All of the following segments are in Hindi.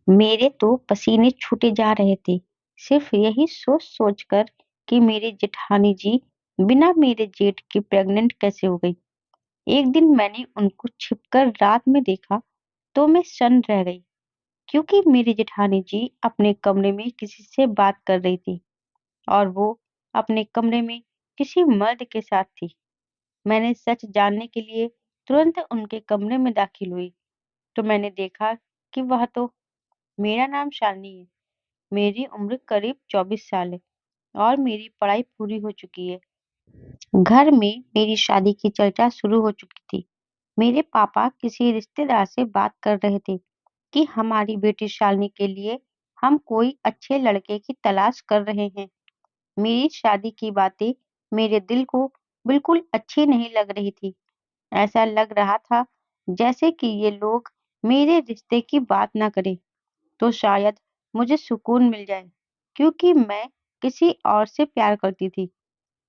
मेरे तो पसीने छूटे जा रहे थे, सिर्फ यही सोच-सोच कर कि मेरी जेठानी जी बिना मेरे जेठ के प्रेग्नेंट कैसे हो गई। एक दिन मैंने उनको छिपकर रात में देखा तो मैं सन्न रह गई, क्योंकि मेरी जेठानी जी अपने कमरे में किसी से बात कर रही थी और वो अपने कमरे में किसी मर्द के साथ थी। मैंने सच जानने के लिए तुरंत उनके कमरे में दाखिल हुई, तो मैंने देखा कि वह तो मेरा नाम शालिनी है। मेरी उम्र करीब 24 साल है और मेरी पढ़ाई पूरी हो चुकी है। घर में मेरी शादी की चर्चा शुरू हो चुकी थी। मेरे पापा किसी रिश्तेदार से बात कर रहे थे कि हमारी बेटी शालिनी के लिए हम कोई अच्छे लड़के की तलाश कर रहे हैं। मेरी शादी की बातें मेरे दिल को बिल्कुल अच्छी नहीं लग रही थी। ऐसा लग रहा था जैसे कि ये लोग मेरे रिश्ते की बात ना करें तो शायद मुझे सुकून मिल जाए, क्योंकि मैं किसी और से प्यार करती थी।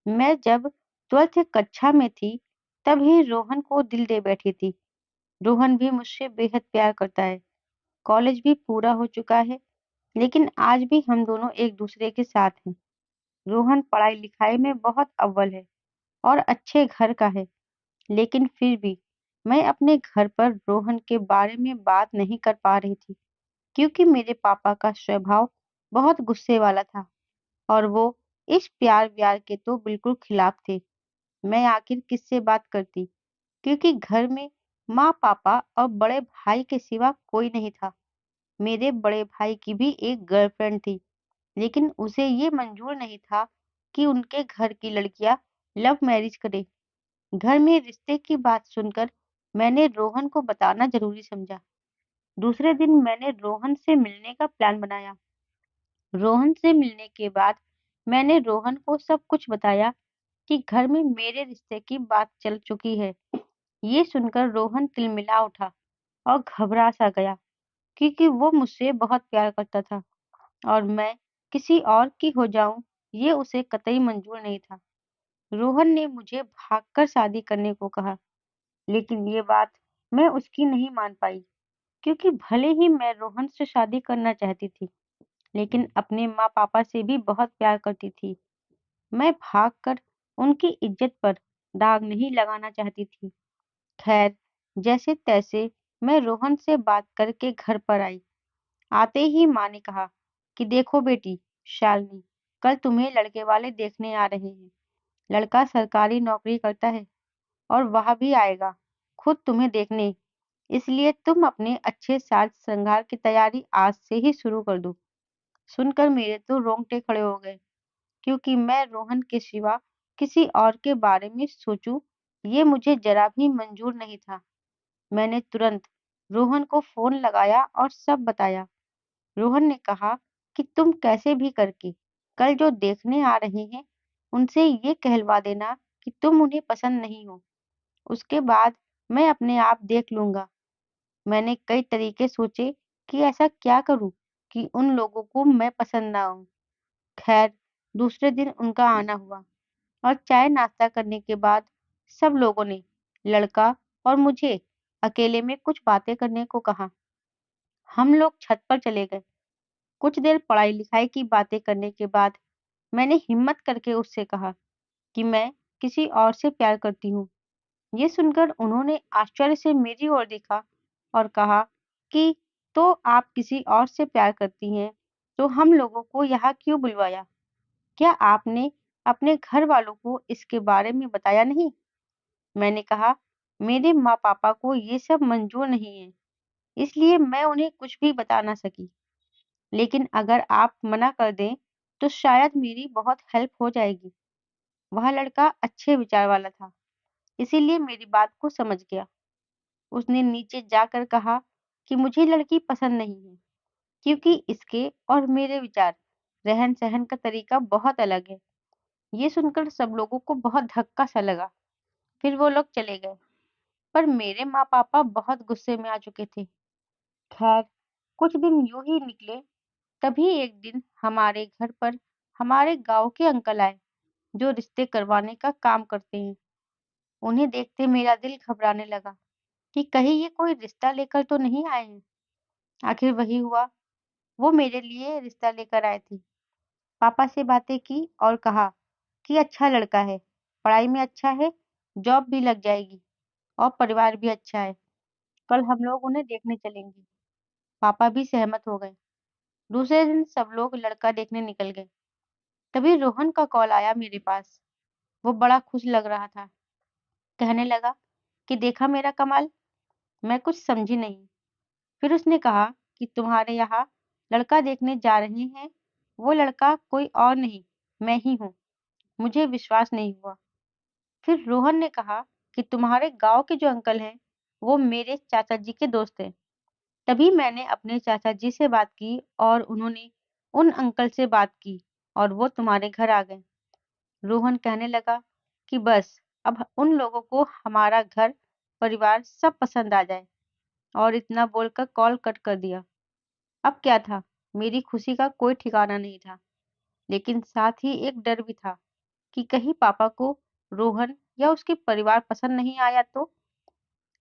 मैं जब 12th कक्षा में थी, तभी रोहन को दिल दे बैठी थी। रोहन भी मुझसे बेहद प्यार करता है। कॉलेज भी पूरा हो चुका है, लेकिन आज भी हम दोनों एक दूसरे के साथ हैं। रोहन पढ़ाई-लिखाई में बहुत अव्वल है और अच्छे घर का है, लेकिन फिर भी मैं अपने घर पर रोहन के बारे में बात नहीं कर पा रही थी, क्योंकि मेरे पापा का स्वभाव बहुत गुस्से वाला था और वो इस प्यार-व्यार के तो बिल्कुल खिलाफ थे। मैं आखिर किससे बात करती, क्योंकि घर में माँ-पापा और बड़े भाई के सिवा कोई नहीं था। मेरे बड़े भाई की भी एक गर्लफ्रेंड थी, लेकिन उसे ये मंजूर नहीं था कि उनके घर की लड़कियां लव मैरिज करें। घर में रिश्ते की बात सुनकर मैंने रोहन को बताना जरूरी समझा। दूसरे दिन मैंने रोहन से मिलने का प्लान बनाया। रोहन से मिलने के बाद मैंने रोहन को सब कुछ बताया कि घर में मेरे रिश्ते की बात चल चुकी है। ये सुनकर रोहन तिलमिला उठा और घबरा सा गया, क्योंकि वो मुझसे बहुत प्यार करता था और मैं किसी और की हो जाऊं, ये उसे कतई मंजूर नहीं था। रोहन ने मुझे भागकर शादी करने को कहा, लेकिन ये बात मैं उसकी नहीं मान पाई, क्योंकि भले ही मैं रोहन से शादी करना चाहती थी, लेकिन अपने माँ-पापा से भी बहुत प्यार करती थी। मैं भागकर उनकी इज्जत पर दाग नहीं लगाना चाहती थी। खैर, जैसे-तैसे मैं रोहन से बात करके घर पर आई। आते ही माँ ने कहा कि देखो बेटी शालिनी, कल तुम्हें लड़के वाले देखने आ रहे हैं। लड़का सरकारी नौकरी करता है और वह भी आएगा खुद तुम्हें देखने। इसलिए तुम अपने अच्छे साज श्रृंगार की तैयारी आज से ही शुरू कर दो। सुनकर मेरे तो रोंगटे खड़े हो गए, क्योंकि मैं रोहन के सिवा किसी और के बारे में सोचूं, ये मुझे जरा भी मंजूर नहीं था। मैंने तुरंत रोहन को फोन लगाया और सब बताया। रोहन ने कहा कि तुम कैसे भी करके कल जो देखने आ रहे हैं, उनसे ये कहलवा देना कि तुम उन्हें पसंद नहीं हो। उसके बाद मैं अपने आप देख लूंगा। मैंने कई तरीके सोचे कि ऐसा क्या करूं कि उन लोगों को मैं पसंद ना आऊं। खैर, दूसरे दिन उनका आना हुआ और चाय नाश्ता करने के बाद सब लोगों ने लड़का और मुझे अकेले में कुछ बातें करने को कहा। हम लोग छत पर चले गए। कुछ देर पढ़ाई लिखाई की बातें करने के बाद मैंने हिम्मत करके उससे कहा कि मैं किसी और से प्यार करती हूँ। ये सुनकर उन्होंने आश्चर्य से मेरी ओर देखा और कहा कि तो आप किसी और से प्यार करती हैं, तो हम लोगों को यहाँ क्यों बुलवाया? क्या आपने अपने घर वालों को इसके बारे में बताया नहीं? मैंने कहा, मेरे माँ-पापा को ये सब मंजूर नहीं है, इसलिए मैं उन्हें कुछ भी बता ना सकी। लेकिन अगर आप मना कर दें, तो शायद मेरी बहुत हेल्प हो जाएगी। वह लड़का अच्छे विचार वाला था, इसीलिए मेरी बात को समझ गया। उसने नीचे जाकर कहा कि मुझे लड़की पसंद नहीं है, क्योंकि इसके और मेरे विचार, रहन-सहन का तरीका बहुत अलग है। ये सुनकर सब लोगों को बहुत धक्का सा लगा। फिर वो लोग चले गए, पर मेरे माँ-पापा बहुत गुस्से में आ चुके थे। खैर, कुछ दिन यूं ही निकले। तभी एक दिन हमारे घर पर हमारे गांव के अंकल आए, जो रिश्ते करवाने का काम करते हैं। उन्हें देखते मेरा दिल घबराने लगा कि कहीं ये कोई रिश्ता लेकर तो नहीं आए हैं। आखिर वही हुआ। वो मेरे लिए रिश्ता लेकर आए थे। पापा से बातें की और कहा कि अच्छा लड़का है, पढ़ाई में अच्छा है, जॉब भी लग जाएगी और परिवार भी अच्छा है। कल हम लोग उन्हें देखने चलेंगे। पापा भी सहमत हो गए। दूसरे दिन सब लोग लड़का देखने निकल गए। तभी रोहन का कॉल आया मेरे पास। वो बड़ा खुश लग रहा था। कहने लगा कि देखा मेरा कमाल। मैं कुछ समझी नहीं। फिर उसने कहा कि तुम्हारे यहाँ लड़का देखने जा रहे हैं। वो लड़का कोई और नहीं, मैं ही हूँ। मुझे विश्वास नहीं हुआ। फिर रोहन ने कहा कि तुम्हारे गांव के जो अंकल हैं, वो मेरे चाचा जी के दोस्त हैं। तभी मैंने अपने चाचा जी से बात की और उन्होंने उन अंकल से बात की और वो तुम्हारे घर आ गए। रोहन कहने लगा कि बस अब उन लोगों को हमारा घर परिवार सब पसंद आ जाए, और इतना बोलकर कॉल कट कर दिया। अब क्या था, मेरी खुशी का कोई ठिकाना नहीं था, लेकिन साथ ही एक डर भी था कि कहीं पापा को रोहन या उसके परिवार पसंद नहीं आया तो।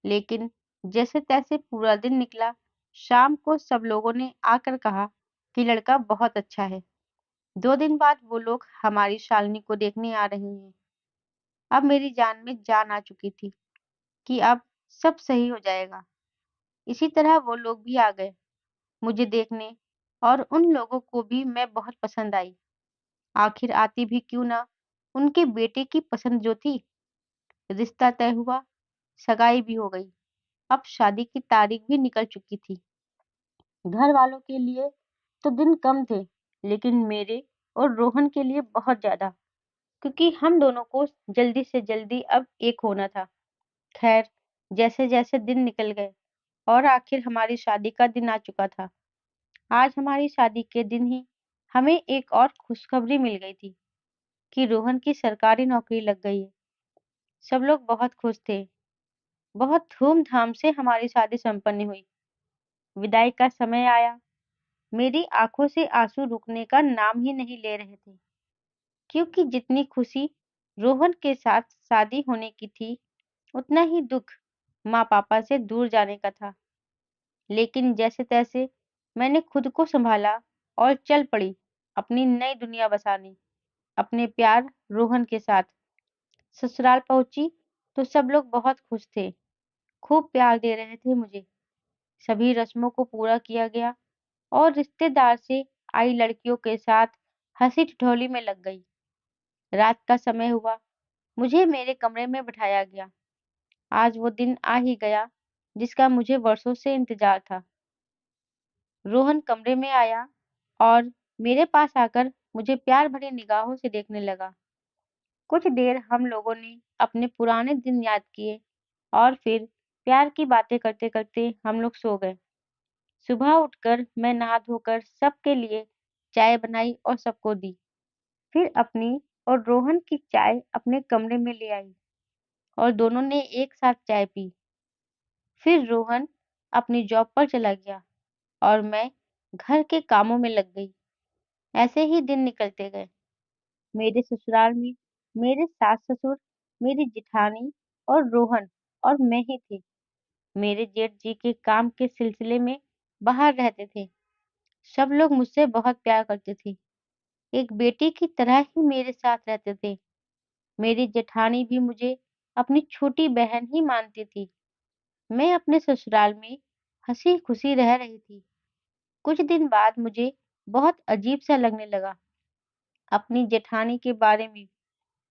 लेकिन जैसे तैसे पूरा दिन निकला। शाम को सब लोगों ने आकर कहा कि लड़का बहुत अच्छा है। 2 दिन बाद वो लोग हमारी शालिनी को देखने आ रहे हैं। अब मेरी जान में जान आ चुकी थी कि अब सब सही हो जाएगा। इसी तरह वो लोग भी आ गए मुझे देखने, और उन लोगों को भी मैं बहुत पसंद आई। आखिर आती भी क्यों ना, उनके बेटे की पसंद जो थी। रिश्ता तय हुआ, सगाई भी हो गई। अब शादी की तारीख भी निकल चुकी थी। घर वालों के लिए तो दिन कम थे, लेकिन मेरे और रोहन के लिए बहुत ज्यादा, क्योंकि हम दोनों को जल्दी से जल्दी अब एक होना था। खैर, जैसे जैसे दिन निकल गए और आखिर हमारी शादी का दिन आ चुका था। आज हमारी शादी के दिन ही हमें एक और खुशखबरी मिल गई थी कि रोहन की सरकारी नौकरी लग गई है। सब लोग बहुत खुश थे। बहुत धूमधाम से हमारी शादी संपन्न हुई। विदाई का समय आया। मेरी आंखों से आंसू रुकने का नाम ही नहीं ले रहे थे, क्योंकि जितनी खुशी रोहन के साथ शादी होने की थी, उतना ही दुख माँ पापा से दूर जाने का था। लेकिन जैसे तैसे मैंने खुद को संभाला और चल पड़ी अपनी नई दुनिया बसाने, अपने प्यार रोहन के साथ। ससुराल पहुंची तो सब लोग बहुत खुश थे, खूब प्यार दे रहे थे मुझे। सभी रस्मों को पूरा किया गया और रिश्तेदार से आई लड़कियों के साथ हंसी ठिठोली में लग गई। रात का समय हुआ, मुझे मेरे कमरे में बिठाया गया। आज वो दिन आ ही गया जिसका मुझे वर्षों से इंतजार था। रोहन कमरे में आया और मेरे पास आकर मुझे प्यार भरी निगाहों से देखने लगा। कुछ देर हम लोगों ने अपने पुराने दिन याद किए और फिर प्यार की बातें करते करते हम लोग सो गए। सुबह उठकर मैं नहा धोकर सबके लिए चाय बनाई और सबको दी। फिर अपनी और रोहन की चाय अपने कमरे में ले आई और दोनों ने एक साथ चाय पी। फिर रोहन अपनी जॉब पर चला गया और मैं घर के कामों में लग गई। ऐसे ही दिन निकलते गए। मेरे ससुराल में मेरे सास ससुर, मेरी जिठानी और रोहन और मैं ही थे। मेरे जेठ जी के काम के सिलसिले में बाहर रहते थे। सब लोग मुझसे बहुत प्यार करते थे। एक बेटी की तरह ही मेरे साथ रहते थे। मेरी जेठानी भी मुझे अपनी छोटी बहन ही मानती थी। मैं अपने ससुराल में हंसी खुशी रह रही थी। कुछ दिन बाद मुझे बहुत अजीब सा लगने लगा अपनी जेठानी के बारे में।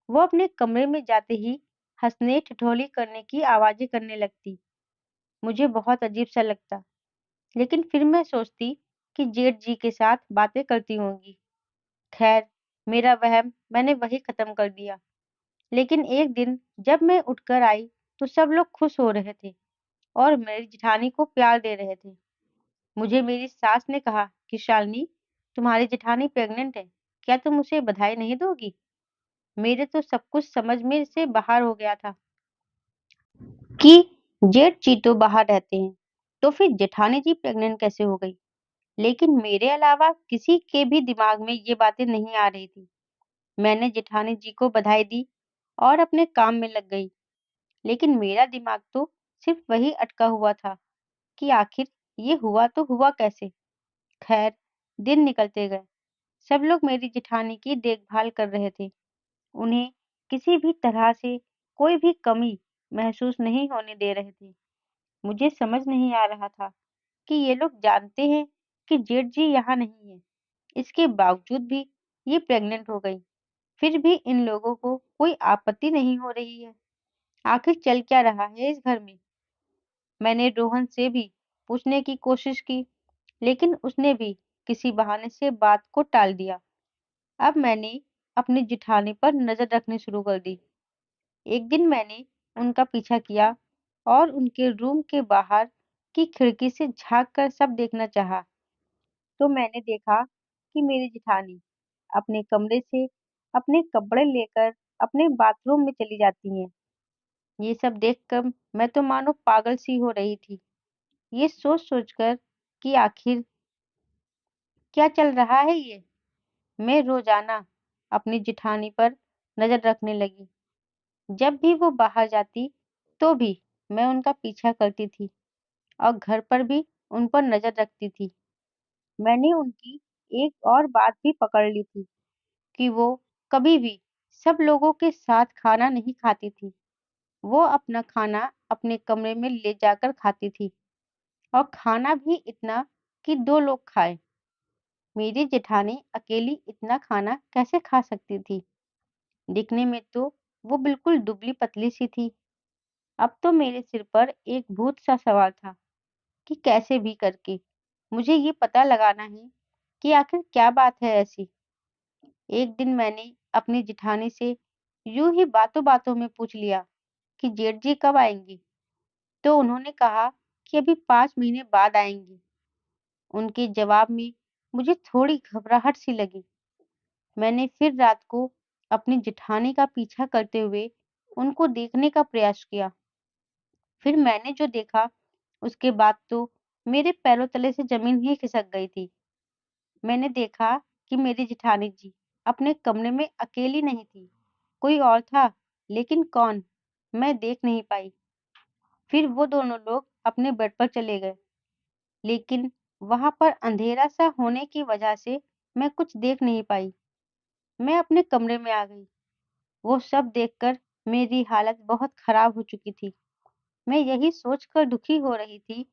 वो अपने कमरे में जाते ही हंसने ठिठोली करने की आवाजें करने लगती। मुझे बहुत अजीब सा लगता, लेकिन फिर मैं सोचती कि जेठ जी के साथ बातें करती होंगी। खैर, मेरा वहम मैंने वही खत्म कर दिया। लेकिन एक दिन जब मैं उठकर आई तो सब लोग खुश हो रहे थे और मेरी जेठानी को प्यार दे रहे थे। मुझे मेरी सास ने कहा कि शालिनी, तुम्हारी जेठानी प्रेग्नेंट है, क्या तुम उसे बधाई नहीं दोगी? मेरे तो सब कुछ समझ में से बाहर हो गया था कि जेठ जी तो बाहर रहते हैं, तो फिर जेठानी जी प्रेग्नेंट कैसे हो गई? लेकिन मेरे अलावा किसी के भी दिमाग में ये बातें नहीं आ रही थी। मैंने जेठानी जी को बधाई दी और अपने काम में लग गई। लेकिन मेरा दिमाग तो सिर्फ वही अटका हुआ था कि आखिर ये हुआ तो हुआ कैसे? खैर, दिन निकलते गए। सब लोग मेरी जेठानी की देखभाल कर रहे थे। उन्हें किसी भी तरह से कोई भी कमी महसूस नहीं होने दे रहे थे। मुझे समझ नहीं आ रहा था कि ये लोग जानते हैं कि जेठ जी यहाँ नहीं है। इसके बावजूद भी ये प्रेग्नेंट हो गई। फिर भी इन लोगों को कोई आपत्ति नहीं हो रही है। आखिर चल क्या रहा है इस घर में? मैंने रोहन से भी पूछने की कोशिश की, लेकिन उसने भी किसी बहाने से बात को टाल दिया। अब मैंने अपनी जिठानी पर नजर रखनी शुरू कर दी। एक दिन मैंने उनका पीछा किया और उनके रूम के बाहर की खिड़की से झांक कर सब देखना चाहा। तो मैंने देखा कि मेरी जिठानी अपने कमरे से अपने कपड़े लेकर अपने बाथरूम में चली जाती हैं। ये सब देखकर मैं तो मानो पागल सी हो रही थी। ये सोच सोचकर कि आखिर क्या चल रहा है ये, मैं रोजाना अपनी जिठानी पर नजर रखने लगी। जब भी वो बाहर जाती तो भी मैं उनका पीछा करती थी और घर पर भी उन पर नजर रखती थी। मैंने उनकी एक और बात भी पकड़ ली थी कि वो कभी भी सब लोगों के साथ खाना नहीं खाती थी। वो अपना खाना अपने कमरे में ले जाकर खाती थी और खाना भी इतना कि 2 लोग खाएं। मेरी जेठानी अकेली इतना खाना कैसे खा सकती थी? दिखने में तो वो बिल्कुल दुबली-पतली सी थी। अब तो मेरे सिर पर एक भूत सा सवार था कि कैसे भी करके मुझे ये पता लगाना है कि आखिर क्या बात है ऐसी। एक दिन मैंने अपनी जेठानी से यूं ही बातों-बातों में पूछ लिया कि जेठ जी कब आएंगी? तो उन्होंने कहा कि अभी 5 महीने बाद आएंगी। उनके जवाब में मुझे थोड़ी घबराहट सी लगी। मैंने फिर रात को अपनी जेठानी का पीछा करते हुए उनको देखने का प्रयास किया। फिर मैंने जो देखा उसके बाद तो मेरे पैरों तले से जमीन ही खिसक गई थी। मैंने देखा कि मेरी जेठानी जी अपने कमरे में अकेली नहीं थी, कोई और था, लेकिन कौन, मैं देख नहीं पाई। फिर वो दोनों लोग अपने बेड पर चले गए, लेकिन वहां पर अंधेरा सा होने की वजह से मैं कुछ देख नहीं पाई। मैं अपने कमरे में आ गई। वो सब देखकर मेरी हालत बहुत खराब हो चुकी थी। मैं यही सोचकर दुखी हो रही थी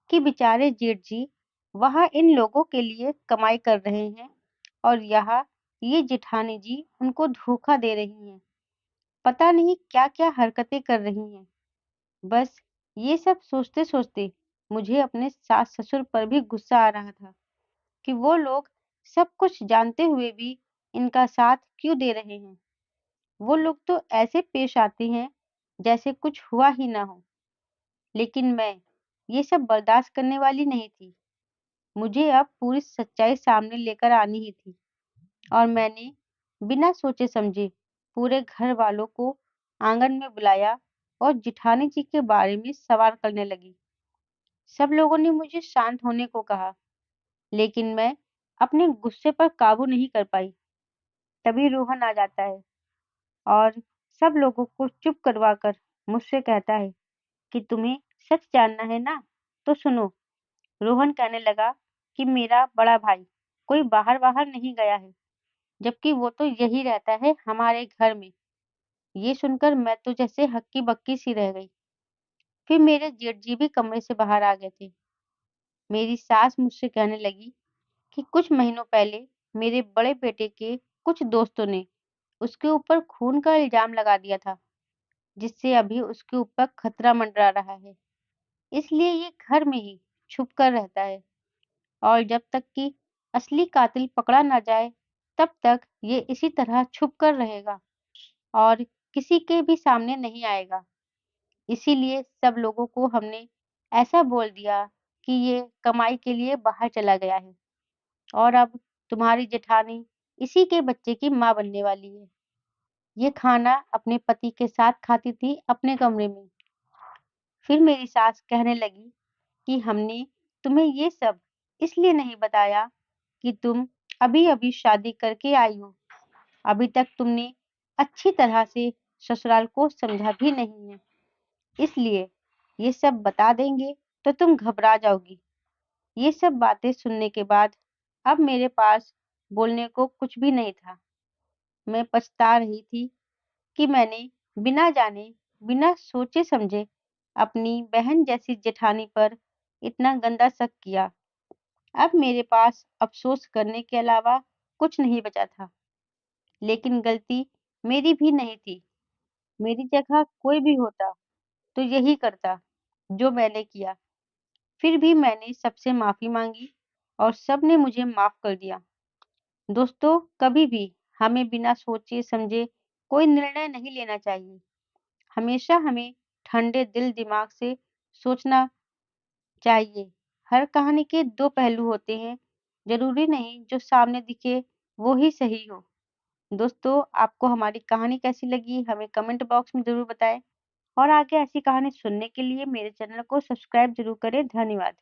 कि बेचारे जेठ जी वहां इन लोगों के लिए कमाई कर रहे हैं और यहाँ ये जेठानी जी उनको धोखा दे रही हैं। पता नहीं क्या-क्या हरकतें कर रही हैं। बस ये सब सोचते-सोचते मुझे अपने सास-ससुर पर भी गुस्सा आ रहा था कि वो लोग सब कुछ जानते हुए भी इनका साथ क्यों दे रहे हैं। वो लोग तो ऐसे पेश आते हैं जैसे कुछ हुआ ही ना हो। लेकिन मैं ये सब बर्दाश्त करने वाली नहीं थी। मुझे अब पूरी सच्चाई सामने लेकर आनी ही थी और मैंने बिना सोचे समझे पूरे घर वालों को आंगन में बुलाया और जिठानी जी के बारे में सवाल करने लगी। सब लोगों ने मुझे शांत होने को कहा, लेकिन मैं अपने गुस्से पर काबू नहीं कर पाई। तभी रोहन आ जाता है और सब लोगों को चुप करवाकर मुझसे कहता है कि तुम्हें सच जानना है ना, तो सुनो। रोहन कहने लगा कि मेरा बड़ा भाई कोई बाहर-वाहर नहीं गया है, जबकि वो तो यही रहता है हमारे घर में। ये सुनकर मैं तो जैसे हक्की-बक्की सी रह गई। फिर मेरे जेठ जी भी कमरे से बाहर आ गए थे। मेरी सास मुझसे कहने लगी कि कुछ महीनों पहले मेरे बड़े बेटे के कुछ दोस्तों ने उसके ऊपर खून का इल्जाम लगा दिया था, जिससे अभी उसके ऊपर खतरा मंडरा रहा है। इसलिए ये घर में ही छुप कर रहता है और जब तक कि असली कातिल पकड़ा ना जाए, तब तक ये इसी तरह छुप कर रहेगा और किसी के भी सामने नहीं आएगा। इसीलिए सब लोगों को हमने ऐसा बोल दिया कि ये कमाई के लिए बाहर चला गया है और अब तुम्हारी जेठानी इसी के बच्चे की माँ बनने वाली है। ये खाना अपने पति के साथ खाती थी अपने कमरे में। फिर मेरी सास कहने लगी कि हमने तुम्हें ये सब इसलिए नहीं बताया कि तुम अभी-अभी शादी करके आई हो। अभी तक तुमने अच्छी तरह से ससुराल को समझा भी नहीं है। इसलिए ये सब बता देंगे तो तुम घबरा जाओगी। ये सब बातें सुनने के बाद अब मेरे पास बोलने को कुछ भी नहीं था। मैं पछता रही थी कि मैंने बिना जाने, बिना सोचे-समझे अपनी बहन जैसी जेठानी पर इतना गंदा शक किया। अब मेरे पास अफ़सोस करने के अलावा कुछ नहीं बचा था। लेकिन गलती मेरी भी नहीं थी। मेरी जगह कोई भी होता तो यही करता, जो मैंने किया। फिर भी मैंने सबसे माफ़ी माँगी और सबने मुझे माफ़ कर दिया। दोस्तों, कभी भी हमें बिना सोचे-समझे कोई निर्णय नहीं लेना चाहिए। हमेशा हमें ठंडे दिल-दिमाग से सोचना चाहिए। हर कहानी के 2 पहलू होते हैं। ज़रूरी नहीं जो सामने दिखे वो ही सही हो। दोस्तों, आपको हमारी कहानी कैसी लगी हमें कमेंट बॉक्स में ज़रूर बताएँ और आगे ऐसी कहानी सुनने के लिए मेरे चैनल को सब्सक्राइब ज़रूर करें। धन्यवाद।